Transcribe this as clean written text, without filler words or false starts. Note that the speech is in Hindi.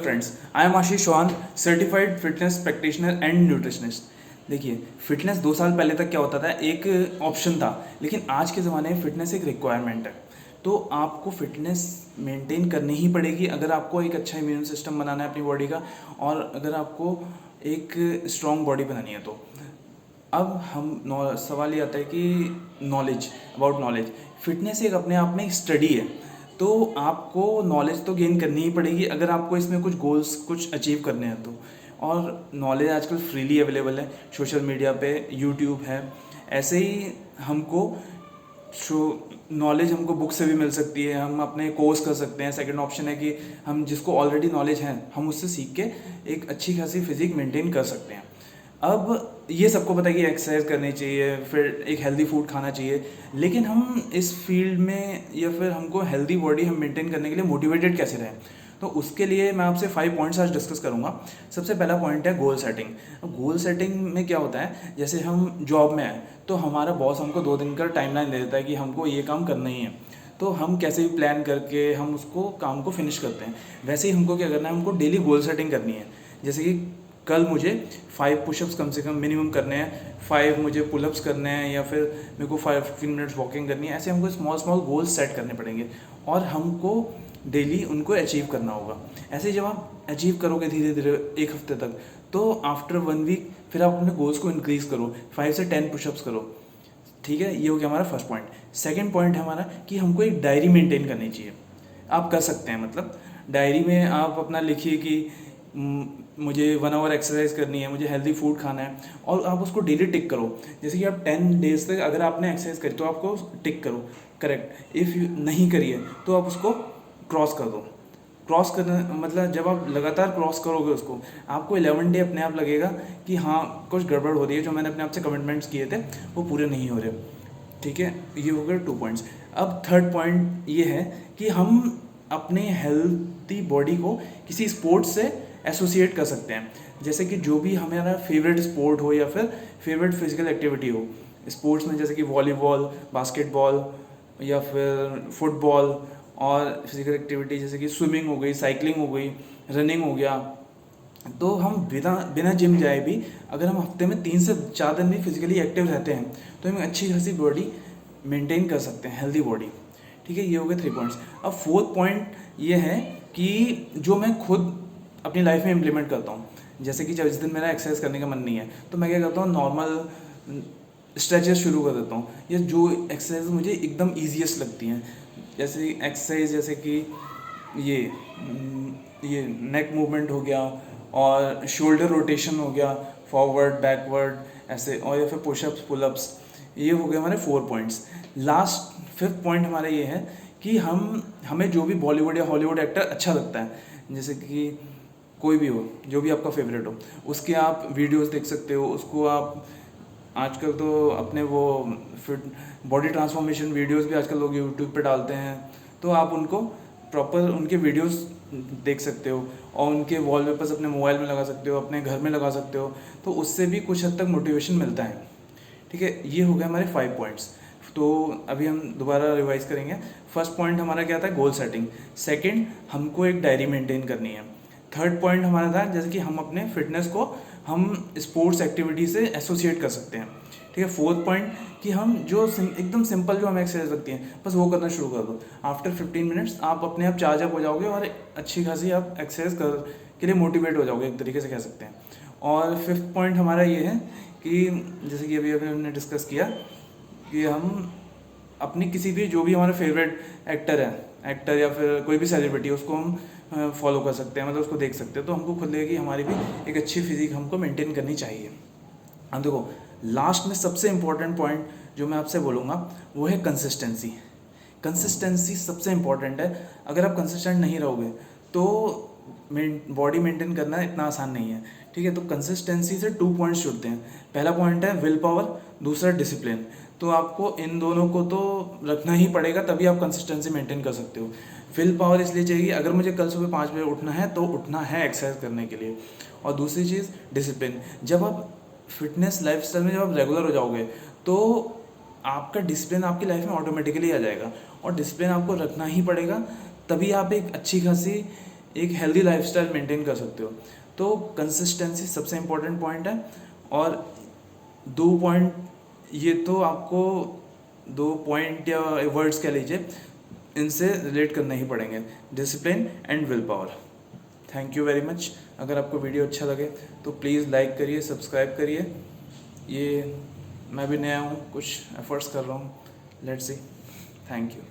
Friends, I am Ashish Chauhan, certified fitness practitioner and nutritionist. देखिए, फिटनेस 2 साल पहले तक क्या होता था, एक ऑप्शन था, लेकिन आज के ज़माने में फिटनेस एक रिक्वायरमेंट है। तो आपको फिटनेस मेंटेन करनी ही पड़ेगी अगर आपको एक अच्छा इम्यून सिस्टम बनाना है अपनी बॉडी का, और अगर आपको एक स्ट्रॉन्ग बॉडी बनानी है। तो अब सवाल ये आता है कि नॉलेज फिटनेस एक अपने आप में एक स्टडी है। तो आपको नॉलेज तो गेन करनी ही पड़ेगी अगर आपको इसमें कुछ गोल्स कुछ अचीव करने हैं तो। और नॉलेज आजकल फ्रीली अवेलेबल है, सोशल मीडिया पे, यूट्यूब है। ऐसे ही हमको नॉलेज हमको बुक से भी मिल सकती है, हम अपने कोर्स कर सकते हैं। सेकंड ऑप्शन है कि हम जिसको ऑलरेडी नॉलेज है हम उससे सीख के एक अच्छी खासी फिजिक मेंटेन कर सकते हैं। अब ये सबको पता है कि एक्सरसाइज करनी चाहिए, फिर एक हेल्दी फूड खाना चाहिए, लेकिन हम इस फील्ड में या फिर हमको हेल्दी बॉडी हम मेंटेन करने के लिए मोटिवेटेड कैसे रहें। तो उसके लिए मैं आपसे 5 पॉइंट्स आज डिस्कस करूंगा। सबसे पहला पॉइंट है गोल सेटिंग। अब गोल सेटिंग में क्या होता है, जैसे हम जॉब में हैं तो हमारा बॉस हमको 2 दिन का टाइमलाइन दे देता है कि हमको ये काम करना ही है। तो हम कैसे भी प्लान करके हम उसको काम को फिनिश करते हैं। वैसे ही हमको क्या करना है, हमको डेली गोल सेटिंग करनी है। जैसे कि कल मुझे 5 पुशअप्स कम से कम मिनिमम करने हैं, 5 मुझे पुलअप्स करने हैं, या फिर मेरे को 15 मिनट्स वॉकिंग करनी है। ऐसे हमको स्मॉल गोल्स सेट करने पड़ेंगे और हमको डेली उनको अचीव करना होगा। ऐसे जब आप अचीव करोगे धीरे धीरे 1 हफ्ते तक, तो आफ्टर 1 वीक फिर आप अपने गोल्स को इंक्रीज करो, 5 से 10 पुशअप्स करो। ठीक है, ये हो गया हमारा फर्स्ट पॉइंट। सेकेंड पॉइंट है हमारा कि हमको एक डायरी मेंटेन करनी चाहिए। आप कर सकते हैं, मतलब डायरी में आप अपना लिखिए कि मुझे 1 आवर एक्सरसाइज करनी है, मुझे हेल्दी फूड खाना है, और आप उसको डेली टिक करो। जैसे कि आप 10 डेज तक अगर आपने एक्सरसाइज करी तो आपको टिक करो, करेक्ट। इफ़ नहीं करिए तो आप उसको क्रॉस कर दो। क्रॉस करना मतलब जब आप लगातार क्रॉस करोगे उसको, आपको 11 डे अपने आप लगेगा कि हाँ कुछ गड़बड़ हो रही है, जो मैंने अपने आप से कमिटमेंट्स किए थे वो पूरे नहीं हो रहे। ठीक है, ये हो गए 2 पॉइंट्स। अब थर्ड पॉइंट ये है कि हम अपने हेल्थी बॉडी को किसी स्पोर्ट्स से एसोसिएट कर सकते हैं। जैसे कि जो भी हमारा फेवरेट स्पोर्ट हो या फिर फेवरेट फिजिकल एक्टिविटी हो स्पोर्ट्स में, जैसे कि वॉलीबॉल, बास्केटबॉल या फिर फुटबॉल, और फिजिकल एक्टिविटी जैसे कि स्विमिंग हो गई, साइकिलिंग हो गई, रनिंग हो गया। तो हम बिना जिम जाए भी अगर हम हफ्ते में 3 से 4 दिन भी फिजिकली एक्टिव रहते हैं तो हम अच्छी खासी बॉडी मेंटेन कर सकते हैं, हेल्दी बॉडी। ठीक है, ये हो गए 3 पॉइंट्स। अब 4th पॉइंट ये है कि जो मैं खुद अपनी लाइफ में इम्प्लीमेंट करता हूँ। जैसे कि जिस दिन मेरा एक्सरसाइज करने का मन नहीं है तो मैं क्या करता हूँ, नॉर्मल स्ट्रेचेस शुरू कर देता हूँ, या जो एक्सरसाइज मुझे एकदम ईजीएस्ट लगती हैं। जैसे एक्सरसाइज जैसे कि ये नेक मूवमेंट हो गया, और शोल्डर रोटेशन हो गया, फॉरवर्ड बैकवर्ड ऐसे, और या फिर पुशअप्स पुलअप्स। ये हो गए हमारे 4 पॉइंट्स। लास्ट 5th पॉइंट हमारा ये है कि हमें जो भी बॉलीवुड या हॉलीवुड एक्टर अच्छा लगता है, जैसे कि कोई भी हो, जो भी आपका फेवरेट हो, उसके आप वीडियोस देख सकते हो। उसको आप आजकल तो अपने वो फिट बॉडी ट्रांसफॉर्मेशन वीडियोस भी आजकल लोग यूट्यूब पे डालते हैं, तो आप उनको प्रॉपर उनके वीडियोस देख सकते हो, और उनके वॉलपेपर्स अपने मोबाइल में लगा सकते हो, अपने घर में लगा सकते हो। तो उससे भी कुछ हद तक मोटिवेशन मिलता है। ठीक है, ये हो गए हमारे 5 पॉइंट्स। तो अभी हम दोबारा रिवाइज करेंगे। फर्स्ट पॉइंट हमारा क्या था, गोल सेटिंग। सेकंड, हमको एक डायरी मेंटेन करनी है। थर्ड पॉइंट हमारा था जैसे कि हम अपने फिटनेस को हम स्पोर्ट्स एक्टिविटी से एसोसिएट कर सकते हैं। ठीक है, 4th पॉइंट कि हम जो एकदम सिंपल जो हमें एक्सरसाइज लगती है बस वो करना शुरू कर दो। आफ्टर 15 मिनट्स आप अपने आप चार्ज अप हो जाओगे और अच्छी खासी आप एक्सरसाइज के लिए मोटिवेट हो जाओगे, एक तरीके से कह सकते हैं। और 5th पॉइंट हमारा ये है कि जैसे कि अभी हमने डिस्कस किया कि हम अपनी किसी भी जो भी हमारा फेवरेट एक्टर या फिर कोई भी सेलिब्रिटी है उसको हम फॉलो कर सकते हैं, मतलब उसको देख सकते हैं। तो हमको खुद लगेगा कि हमारी भी एक अच्छी फिजिक हमको मेंटेन करनी चाहिए। अब देखो, लास्ट में सबसे इम्पोर्टेंट पॉइंट जो मैं आपसे बोलूँगा वो है कंसिस्टेंसी। कंसिस्टेंसी सबसे इम्पोर्टेंट है। अगर आप कंसिस्टेंट नहीं रहोगे तो बॉडी मेंटेन करना इतना आसान नहीं है। ठीक है, तो कंसिस्टेंसी से 2 पॉइंट्स जुड़ते हैं। पहला पॉइंट है विल पावर, दूसरा डिसिप्लिन। तो आपको इन दोनों को तो रखना ही पड़ेगा, तभी आप कंसिस्टेंसी मेंटेन कर सकते हो। विल पावर इसलिए चाहिए, अगर मुझे कल सुबह 5 बजे उठना है तो उठना है एक्सरसाइज करने के लिए। और दूसरी चीज़ डिसिप्लिन। जब आप फिटनेस लाइफस्टाइल में जब आप रेगुलर हो जाओगे तो आपका डिसिप्लिन आपकी लाइफ में ऑटोमेटिकली आ जाएगा, और डिसिप्लिन आपको रखना ही पड़ेगा, तभी आप एक अच्छी खासी एक हेल्दी लाइफस्टाइल मेंटेन कर सकते हो। तो कंसिस्टेंसी सबसे इम्पोर्टेंट पॉइंट है। और 2 पॉइंट, ये तो आपको 2 पॉइंट या वर्ड्स कह लीजिए, इनसे रिलेट करने ही पड़ेंगे, discipline and will power. Thank you very much. अगर आपको वीडियो अच्छा लगे तो प्लीज़ लाइक करिए, सब्सक्राइब करिए। ये मैं भी नया हूँ, कुछ एफर्ट्स कर रहा हूँ, लेट्स सी। Thank you.